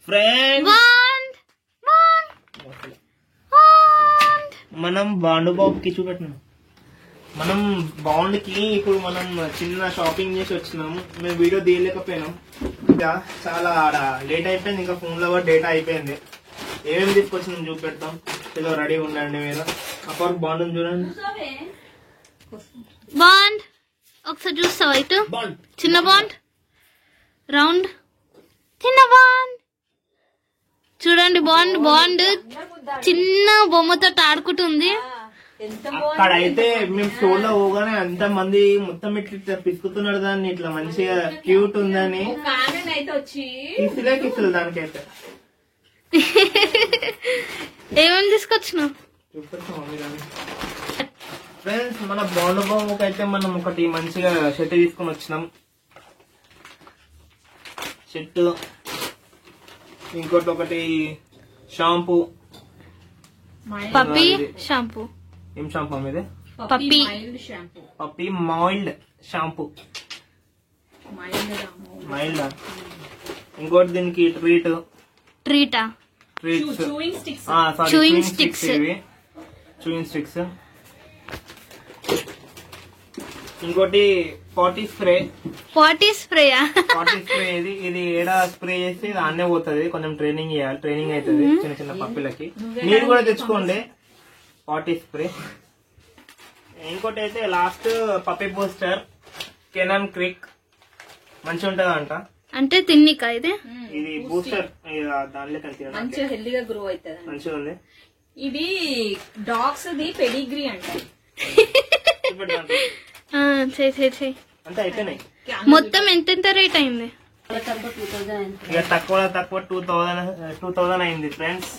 Friends మనం బాండుబాబుకి చూపెట్టినాం. మనం bond కి ఇప్పుడు మనం చిన్న షాపింగ్ చేసి వచ్చినాము. మేము వీడియో తీయలేకపోయినాం, ఇంకా చాలా లేట్ అయిపోయింది. ఇంకా ఫోన్ లో కూడా డేటా అయిపోయింది. ఏమేమి తీసుకొచ్చినాం చూపెడతాం. ఏదో రెడీ ఉండండి మీరు. అప్పటికి బాండ్ చూడండి. బాండ్ ఒకసారి చూస్తావా? ఇటు చిన్న బాండ్, రౌండ్ చిన్న బాండ్ చూడండి. బాండ్ బాండ్ చిన్న బొమ్మతో ఆడుకుంటుంది. అక్కడైతే మేము స్టోర్ లో పోగానే అంత మంది మొత్తం ఇట్లా పిసుకుతున్నారు దాన్ని, ఇట్లా మంచిగా క్యూట్ ఉందని కిసులే దానికైతే. ఏమేమి తీసుకొచ్చినావు ఫ్రెండ్స్? మన బాండ్ బొమ్మకి అయితే మనం ఒకటి మంచిగా షర్ట్ తీసుకొని వచ్చినాం. షర్ట్, ఇంకోటి ఒకటి షాంపూ, పప్పీ షాంపూ. ఏం షాంపూ ఇది? Puppy puppy mild shampoo. Mild. ఇంకోటి దీనికి ట్రీటా చూయింగ్ స్టిక్స్. Chewing sticks. ఇంకోటి పాటీ స్ప్రే. పాటీ స్ప్రేయా? పాటీ స్ప్రే ఇది ఏడా స్ప్రే చేసి అన్నే పోతుంది. కొంచెం ట్రైనింగ్ చేయాలి, ట్రైనింగ్ అవుతుంది చిన్న చిన్న పప్పులకి. మీరు కూడా తెచ్చుకోండి పాటీ స్ప్రే. ఇంకోటి అయితే last puppy booster Canon Crick. మంచిగా ఉంటదంట. అంటే తిన్నికా ఇది? ఇది బూస్టర్ దానిలో మంచిగా హెల్దీగా గ్రో అవుతుంది. మంచిగా ఉంది. ఇది డాగ్స్ ది పెడిగ్రీ అంట. అంటే అయిపోయినాయి. మొత్తం ఎంత రేట్ అయింది? ఇక తక్కువ 2000 అయింది ఫ్రెండ్స్.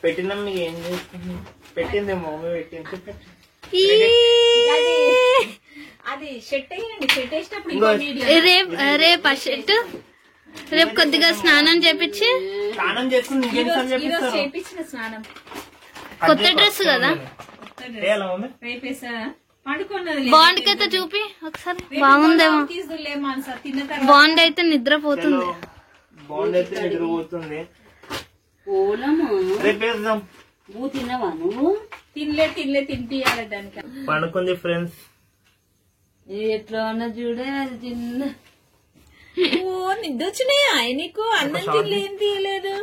పెట్టినాం. మీకు ఏం చేస్తుంది? పెట్టింది మమ్మీ పెట్టింది. అది షర్ట్ అయ్యండి. షర్ట్ వేసినప్పుడు రేపు ఆ షర్ట్ రేపు కొద్దిగా స్నానం చేపించి స్నానం చేసుకుని చేపించిన స్నానం. కొత్త డ్రెస్ కదా, రేపేసా పడుకున్నది. బాండ్ కి అయితే చూపి ఒకసారి. బాగుందేమో. బాండ్ అయితే నిద్రపోతుంది. బాండ్ అయితే నిద్రపోతుంది. రేపేద్దాం. తిన్నవా నువ్వు? తినలే తినిపియాలి దానికి. పడుకుంది ఫ్రెండ్స్. ఎట్లా ఉన్నా చూడే. అది చిన్న నిద్ర వచ్చినాయా నీకు? అన్నం తినలే, ఏం తీయలేదు.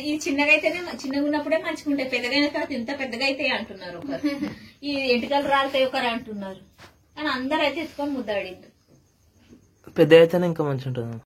ఈ చిన్నగా అయితేనే, చిన్నగా ఉన్నప్పుడే మంచిగా ఉంటాయి. పెద్దగా అయిన తర్వాత ఇంత పెద్దగా అయితే అంటున్నారు ఒకరు. ఈ ఎంటికలు రాలితే ఒకరు అంటున్నారు. కానీ అందరు అయితే ఎత్తుకొని ముద్దాడింది. పెద్ద అయితేనే ఇంకా మంచి ఉంటుంది.